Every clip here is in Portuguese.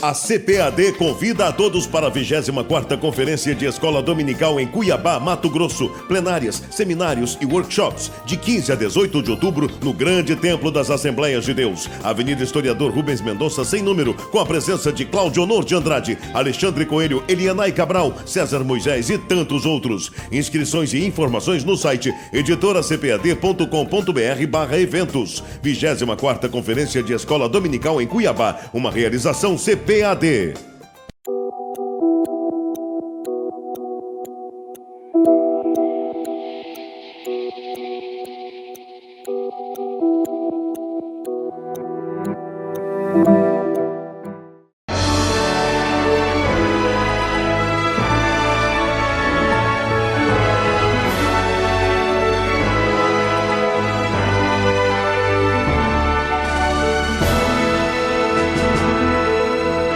A CPAD convida a todos para a 24ª Conferência de Escola Dominical em Cuiabá, Mato Grosso. Plenárias, seminários e workshops de 15 a 18 de outubro no Grande Templo das Assembleias de Deus. Avenida Historiador Rubens Mendonça, sem número, com a presença de Cláudio Honor de Andrade, Alexandre Coelho, Elianai Cabral, César Moisés e tantos outros. Inscrições e informações no site editoracpad.com.br/eventos. 24ª Conferência de Escola Dominical em Cuiabá, uma realização CPAD.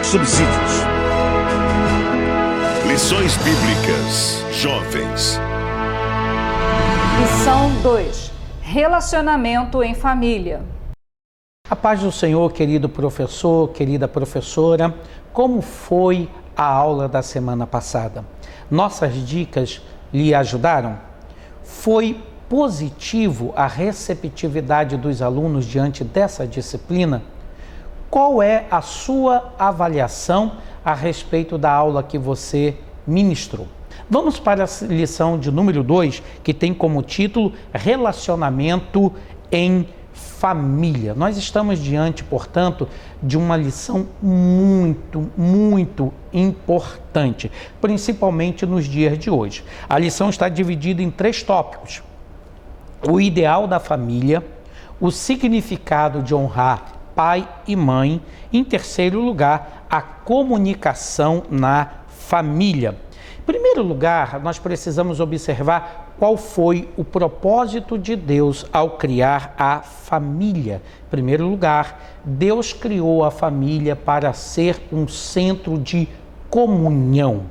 Subsídios. Lições Bíblicas. Jovens. Lição 2. Relacionamento em família. A paz do Senhor, querido professor, querida professora. Como foi a aula da semana passada? Nossas dicas lhe ajudaram? Foi positivo a receptividade dos alunos diante dessa disciplina? Qual é a sua avaliação a respeito da aula que você ministrou? Vamos para a lição de número 2, que tem como título Relacionamento em Família. Nós estamos diante, portanto, de uma lição muito importante, principalmente nos dias de hoje. A lição está dividida em 3 tópicos: o ideal da família, o significado de honrar pai e mãe, em terceiro lugar, a comunicação na família. Em primeiro lugar, nós precisamos observar qual foi o propósito de Deus ao criar a família. Em primeiro lugar, Deus criou a família para ser um centro de comunhão.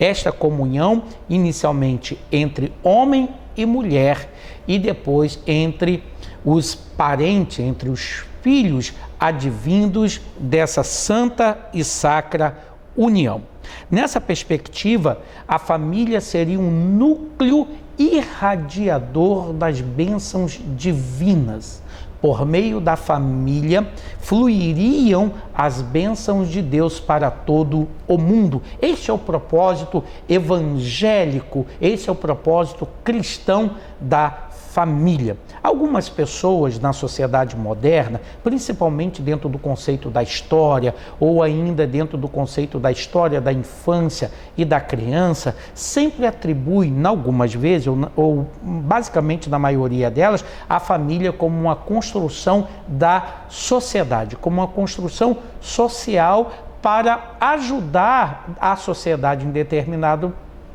Esta comunhão, inicialmente entre homem e mulher, e depois entre os parentes, entre os filhos advindos dessa santa e sacra união. Nessa perspectiva, a família seria um núcleo irradiador das bênçãos divinas. Por meio da família, fluiriam as bênçãos de Deus para todo o mundo. Este é o propósito evangélico, esse é o propósito cristão da família. Algumas pessoas na sociedade moderna, principalmente dentro do conceito da história, ou ainda dentro do conceito da história da infância e da criança, sempre atribuem, algumas vezes, ou basicamente na maioria delas, a família como uma construção da sociedade, como uma construção social para ajudar a sociedade em determinado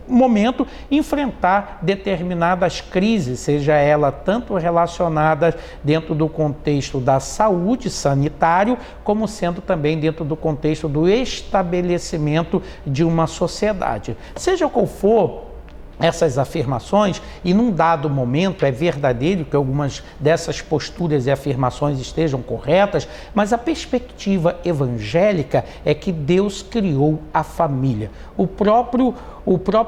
momento enfrentar determinadas crises, seja ela tanto relacionada dentro do contexto da saúde sanitário, como sendo também dentro do contexto do estabelecimento de uma sociedade. Seja qual for essas afirmações, e num dado momento é verdadeiro que algumas dessas posturas e afirmações estejam corretas, mas a perspectiva evangélica é que Deus criou a família. O próprio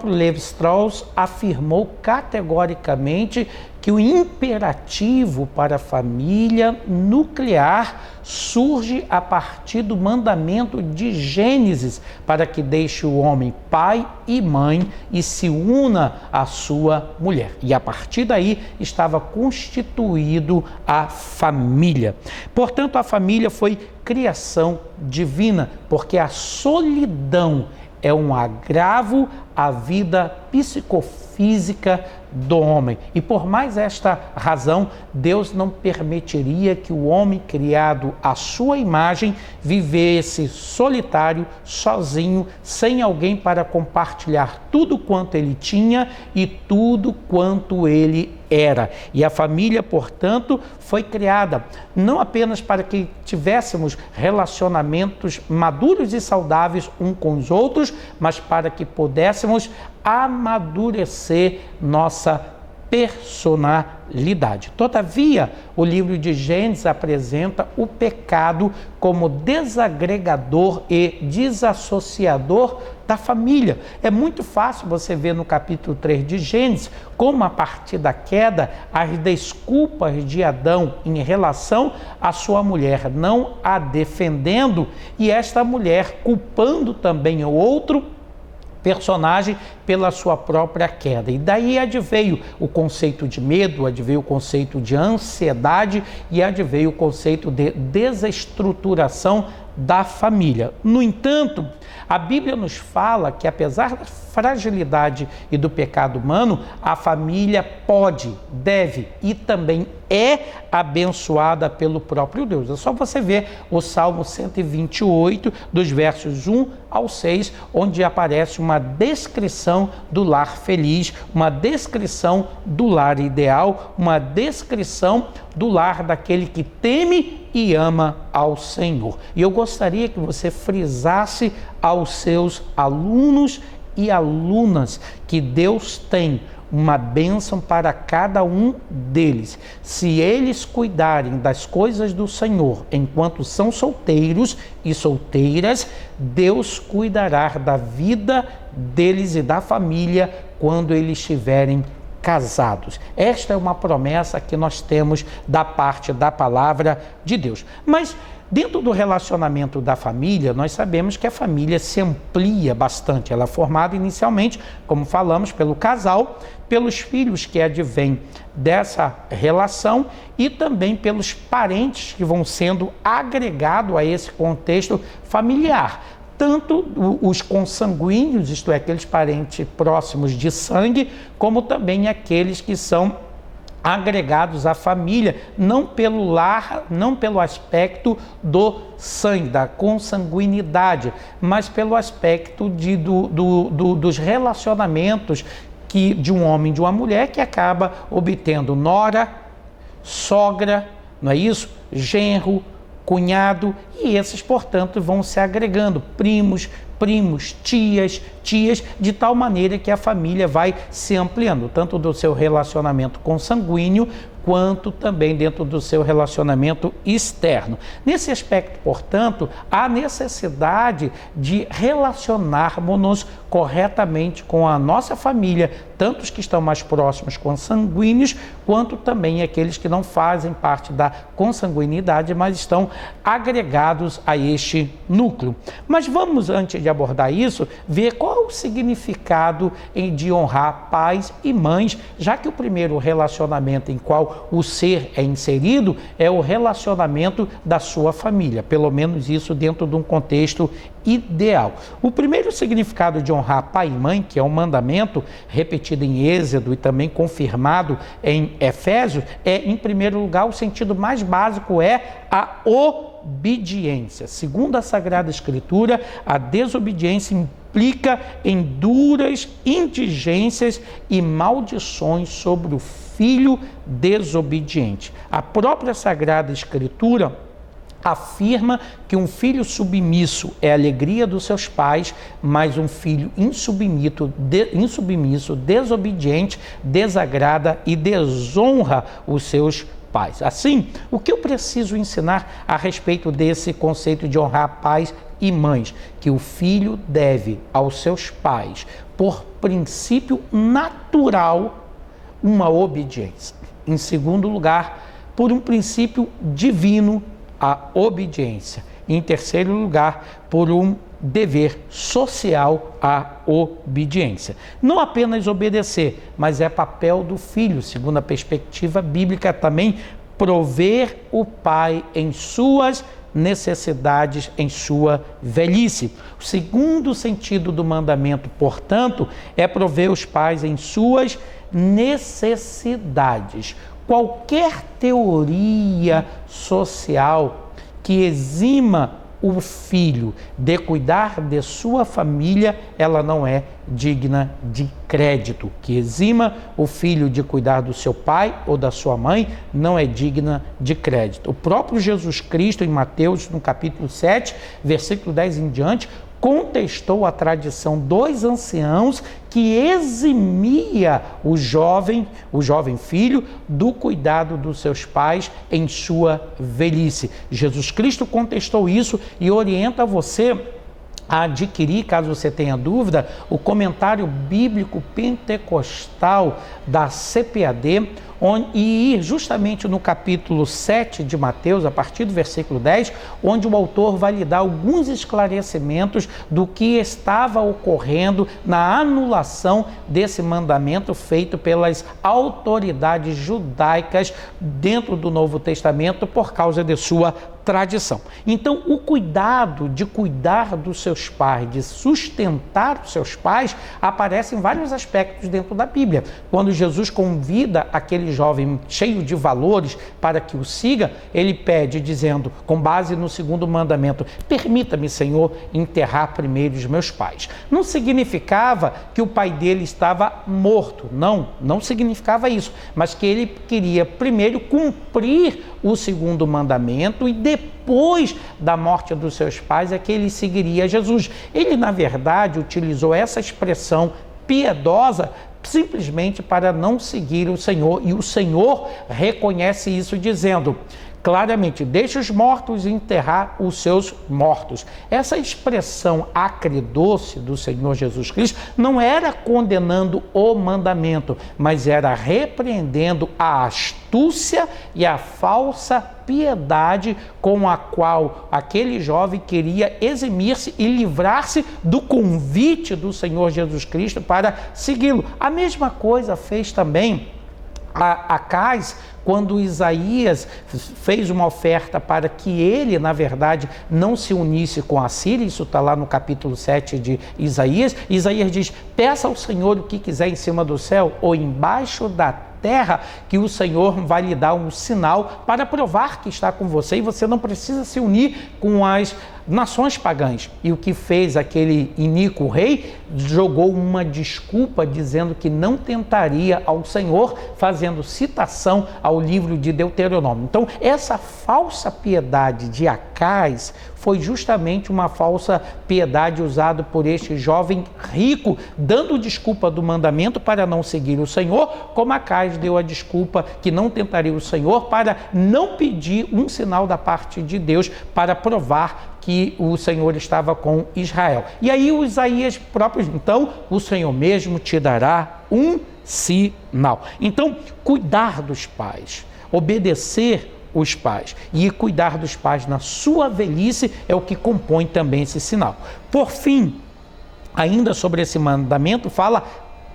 Lévi-Strauss afirmou categoricamente que o imperativo para a família nuclear surge a partir do mandamento de Gênesis, para que deixe o homem pai e mãe e se una à sua mulher. E a partir daí estava constituído a família. Portanto, a família foi criação divina, porque a solidão é um agravo à vida psicofísica do homem. E por mais esta razão, Deus não permitiria que o homem criado à sua imagem vivesse solitário, sozinho, sem alguém para compartilhar tudo quanto ele tinha e tudo quanto ele era. E a família, portanto, foi criada não apenas para que tivéssemos relacionamentos maduros e saudáveis uns com os outros, mas para que pudéssemos amadurecer nossa personalidade. Todavia, o livro de Gênesis apresenta o pecado como desagregador e desassociador da família. É muito fácil você ver no capítulo 3 de Gênesis como, a partir da queda, as desculpas de Adão em relação à sua mulher, não a defendendo, e esta mulher culpando também o outro personagem pela sua própria queda. E daí adveio o conceito de medo, adveio o conceito de ansiedade e adveio o conceito de desestruturação da família. No entanto, a Bíblia nos fala que, apesar da fragilidade e do pecado humano, a família pode, deve e também é abençoada pelo próprio Deus. É só você ver o Salmo 128, dos versos 1 ao 6, onde aparece uma descrição do lar feliz, uma descrição do lar ideal, uma descrição do lar daquele que teme e ama ao Senhor. E eu gostaria que você frisasse aos seus alunos e alunas que Deus tem uma bênção para cada um deles. Se eles cuidarem das coisas do Senhor enquanto são solteiros e solteiras, Deus cuidará da vida deles e da família quando eles estiverem casados. Esta é uma promessa que nós temos da parte da palavra de Deus. Mas dentro do relacionamento da família, nós sabemos que a família se amplia bastante. Ela é formada inicialmente, como falamos, pelo casal, pelos filhos que advêm dessa relação e também pelos parentes que vão sendo agregados a esse contexto familiar. Tanto os consanguíneos, isto é, aqueles parentes próximos de sangue, como também aqueles que são agregados à família, não pelo lar, não pelo aspecto do sangue, da consanguinidade, mas pelo aspecto dos relacionamentos de um homem e de uma mulher, que acaba obtendo nora, sogra, não é isso? Genro, cunhado, e esses, portanto, vão se agregando, primos, tias, de tal maneira que a família vai se ampliando, tanto do seu relacionamento consanguíneo, quanto também dentro do seu relacionamento externo. Nesse aspecto, portanto, há necessidade de relacionarmos-nos corretamente com a nossa família, tanto os que estão mais próximos consanguíneos, quanto também aqueles que não fazem parte da consanguinidade, mas estão agregados a este núcleo. Mas vamos, antes de abordar isso, ver qual é o significado de honrar pais e mães, já que o primeiro relacionamento em qual o ser é inserido é o relacionamento da sua família, pelo menos isso dentro de um contexto ideal. O primeiro significado de honrar pai e mãe, que é um mandamento repetido em Êxodo e também confirmado em Efésios, é, em primeiro lugar, o sentido mais básico é a obediência. Segundo a Sagrada Escritura, a desobediência implica em duras indigências e maldições sobre o filho desobediente. A própria Sagrada Escritura afirma que um filho submisso é a alegria dos seus pais, mas um filho insubmisso, desobediente, desagrada e desonra os seus pais. Assim, o que eu preciso ensinar a respeito desse conceito de honrar pais e mães? Que o filho deve aos seus pais, por princípio natural, uma obediência. Em segundo lugar, por um princípio divino, a obediência. Em terceiro lugar, por um dever social, a obediência. Não apenas obedecer, mas é papel do filho, segundo a perspectiva bíblica, também prover o pai em suas necessidades, em sua velhice. O segundo sentido do mandamento, portanto, é prover os pais em suas necessidades. Qualquer teoria social que exima o filho de cuidar de sua família, ela não é digna de crédito. Que exima o filho de cuidar do seu pai ou da sua mãe, não é digna de crédito. O próprio Jesus Cristo, em Mateus, no capítulo 7, versículo 10 em diante, contestou a tradição dos anciãos que eximia o jovem filho do cuidado dos seus pais em sua velhice. Jesus Cristo contestou isso e orienta você a adquirir, caso você tenha dúvida, o comentário bíblico pentecostal da CPAD, e ir justamente no capítulo 7 de Mateus, a partir do versículo 10, onde o autor vai lhe dar alguns esclarecimentos do que estava ocorrendo na anulação desse mandamento feito pelas autoridades judaicas dentro do Novo Testamento por causa de sua tradição. Então, o cuidado de cuidar dos seus pais, de sustentar os seus pais, aparece em vários aspectos dentro da Bíblia. Quando Jesus convida aquele jovem cheio de valores para que o siga, ele pede dizendo, com base no segundo mandamento, permita-me, Senhor, enterrar primeiro os meus pais. Não significava que o pai dele estava morto, não significava isso, mas que ele queria primeiro cumprir o segundo mandamento e depois da morte dos seus pais é que ele seguiria Jesus. Ele, na verdade, utilizou essa expressão piedosa simplesmente para não seguir o Senhor, e o Senhor reconhece isso dizendo claramente, deixa os mortos enterrar os seus mortos. Essa expressão acridoce do Senhor Jesus Cristo não era condenando o mandamento, mas era repreendendo a astúcia e a falsa piedade com a qual aquele jovem queria eximir-se e livrar-se do convite do Senhor Jesus Cristo para segui-lo. A mesma coisa fez também Acais, quando Isaías fez uma oferta para que ele, na verdade, não se unisse com a Síria. Isso está lá no capítulo 7 de Isaías. Isaías diz, peça ao Senhor o que quiser em cima do céu ou embaixo da terra, que o Senhor vai lhe dar um sinal para provar que está com você, e você não precisa se unir com as nações pagãs. E o que fez aquele iníquo rei? Jogou uma desculpa dizendo que não tentaria ao Senhor, fazendo citação ao livro de Deuteronômio. Então, essa falsa piedade de Acais foi justamente uma falsa piedade usada por este jovem rico, dando desculpa do mandamento para não seguir o Senhor, como Acais deu a desculpa que não tentaria o Senhor para não pedir um sinal da parte de Deus para provar que o Senhor estava com Israel. E aí o Isaías próprio, então, o Senhor mesmo te dará um sinal. Então, cuidar dos pais, obedecer os pais e cuidar dos pais na sua velhice é o que compõe também esse sinal. Por fim, ainda sobre esse mandamento, fala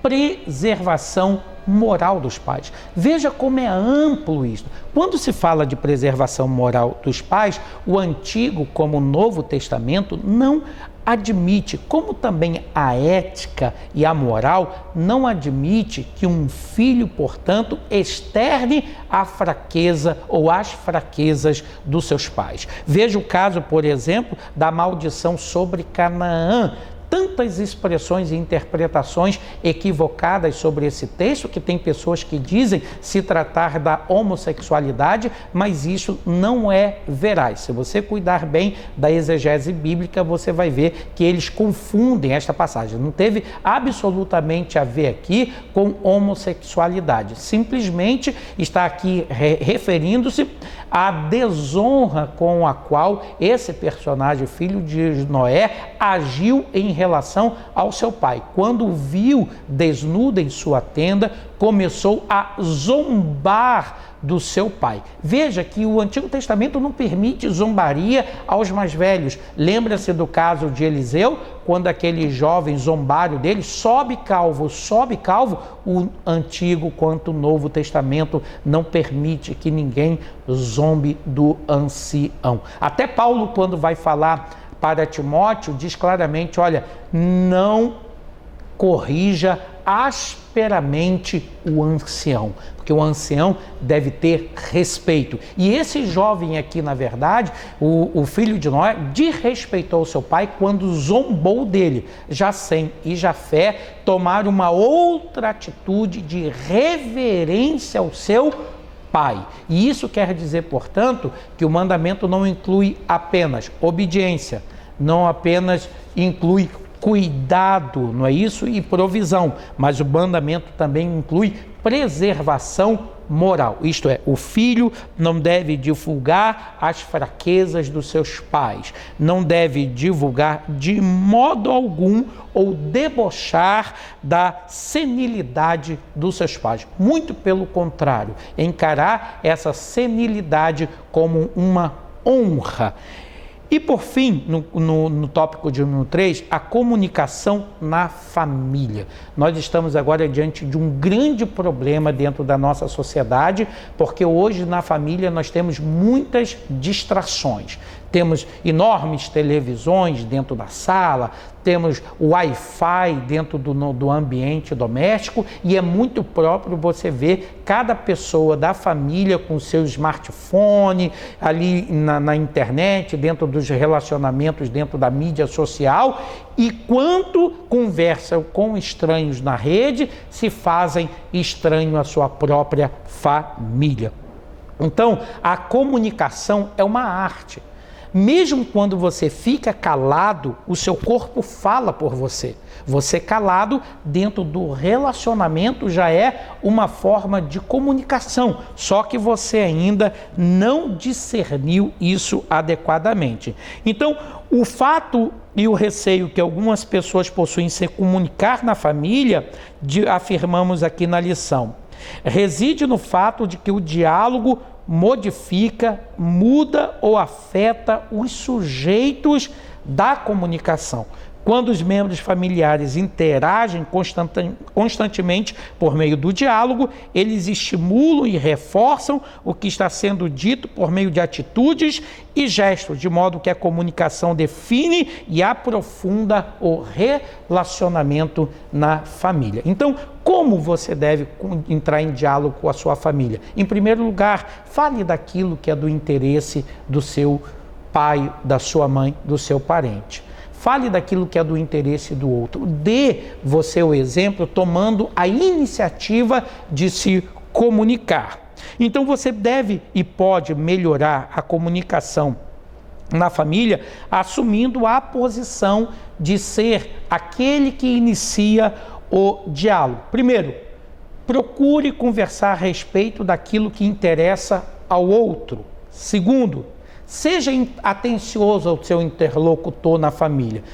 preservação moral dos pais. Veja como é amplo isso. Quando se fala de preservação moral dos pais, o Antigo como o Novo Testamento não admite, como também a ética e a moral não admite que um filho, portanto, externe a fraqueza ou as fraquezas dos seus pais. Veja o caso, por exemplo, da maldição sobre Canaã. Tantas expressões e interpretações equivocadas sobre esse texto, que tem pessoas que dizem se tratar da homossexualidade, mas isso não é veraz. Se você cuidar bem da exegese bíblica, você vai ver que eles confundem esta passagem. Não teve absolutamente a ver aqui com homossexualidade. Simplesmente está aqui referindo-se à desonra com a qual esse personagem, filho de Noé, agiu em relação ao seu pai. Quando o viu desnudo em sua tenda, começou a zombar do seu pai. Veja que o Antigo Testamento não permite zombaria aos mais velhos. Lembra-se do caso de Eliseu, quando aquele jovem zombaram dele, sobe calvo, o Antigo quanto o Novo Testamento não permite que ninguém zombe do ancião. Até Paulo, quando vai falar para Timóteo, diz claramente, olha, não corrija asperamente o ancião, porque o ancião deve ter respeito. E esse jovem aqui, na verdade, o filho de Noé, desrespeitou seu pai quando zombou dele. Jacém e Jafé tomaram uma outra atitude de reverência ao seu pai. E isso quer dizer, portanto, que o mandamento não inclui apenas obediência, não apenas inclui cuidado, não é isso? E provisão, mas o mandamento também inclui preservação moral. Isto é, o filho não deve divulgar as fraquezas dos seus pais, não deve divulgar de modo algum ou debochar da senilidade dos seus pais. Muito pelo contrário, encarar essa senilidade como uma honra. E por fim, no tópico de número 3, a comunicação na família. Nós estamos agora diante de um grande problema dentro da nossa sociedade, porque hoje na família nós temos muitas distrações. Temos enormes televisões dentro da sala, temos Wi-Fi dentro do ambiente doméstico e é muito próprio você ver cada pessoa da família com seu smartphone, ali na internet, dentro dos relacionamentos, dentro da mídia social, e quanto conversam com estranhos na rede, se fazem estranho à sua própria família. Então, a comunicação é uma arte. Mesmo quando você fica calado, o seu corpo fala por você. Você calado dentro do relacionamento já é uma forma de comunicação, só que você ainda não discerniu isso adequadamente. Então, o fato e o receio que algumas pessoas possuem em se comunicar na família, afirmamos aqui na lição, reside no fato de que o diálogo modifica, muda ou afeta os sujeitos da comunicação. Quando os membros familiares interagem constantemente por meio do diálogo, eles estimulam e reforçam o que está sendo dito por meio de atitudes e gestos, de modo que a comunicação define e aprofunda o relacionamento na família. Então, como você deve entrar em diálogo com a sua família? Em primeiro lugar, fale daquilo que é do interesse do seu pai, da sua mãe, do seu parente. Fale daquilo que é do interesse do outro. Dê você o exemplo tomando a iniciativa de se comunicar. Então você deve e pode melhorar a comunicação na família assumindo a posição de ser aquele que inicia o diálogo. Primeiro, procure conversar a respeito daquilo que interessa ao outro. Segundo, seja atencioso ao seu interlocutor na família.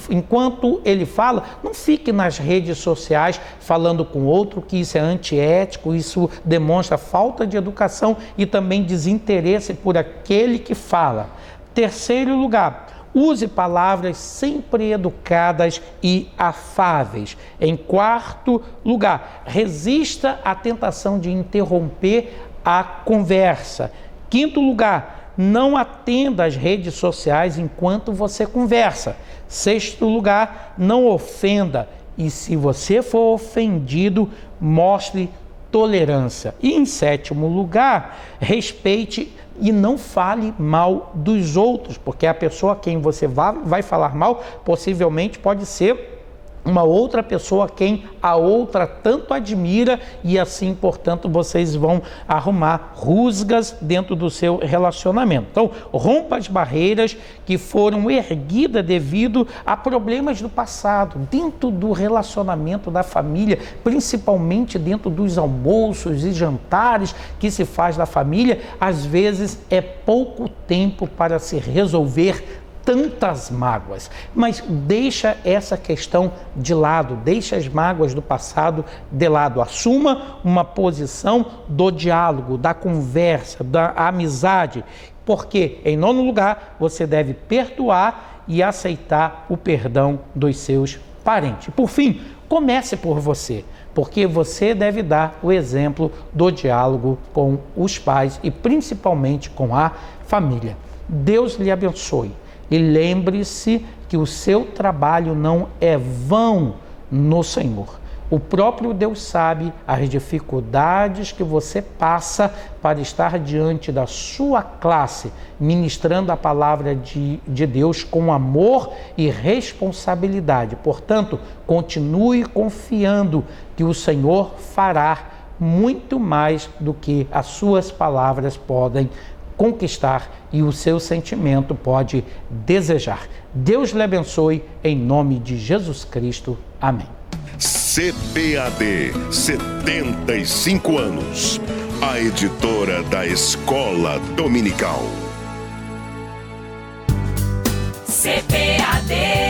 Enquanto ele fala, não fique nas redes sociais falando com outro, que isso é antiético, isso demonstra falta de educação e também desinteresse por aquele que fala. Terceiro lugar, use palavras sempre educadas e afáveis. Em quarto lugar, resista à tentação de interromper a conversa. Quinto lugar, não atenda às redes sociais enquanto você conversa. Sexto lugar, não ofenda. E se você for ofendido, mostre tolerância. E em sétimo lugar, respeite e não fale mal dos outros, porque a pessoa a quem você vai falar mal, possivelmente pode ser uma outra pessoa a quem a outra tanto admira e assim, portanto, vocês vão arrumar rusgas dentro do seu relacionamento. Então, rompa as barreiras que foram erguidas devido a problemas do passado, dentro do relacionamento da família, principalmente dentro dos almoços e jantares que se faz da família. Às vezes é pouco tempo para se resolver tantas mágoas, mas deixa essa questão de lado, deixa as mágoas do passado de lado, assuma uma posição do diálogo, da conversa, da amizade, porque, em nono lugar, você deve perdoar e aceitar o perdão dos seus parentes. Por fim, comece por você, porque você deve dar o exemplo do diálogo com os pais e principalmente com a família. Deus lhe abençoe. E lembre-se que o seu trabalho não é vão no Senhor. O próprio Deus sabe as dificuldades que você passa para estar diante da sua classe, ministrando a palavra de Deus com amor e responsabilidade. Portanto, continue confiando que o Senhor fará muito mais do que as suas palavras podem conquistar e o seu sentimento pode desejar. Deus lhe abençoe, em nome de Jesus Cristo. Amém. CPAD, 75 anos. A editora da Escola Dominical. CPAD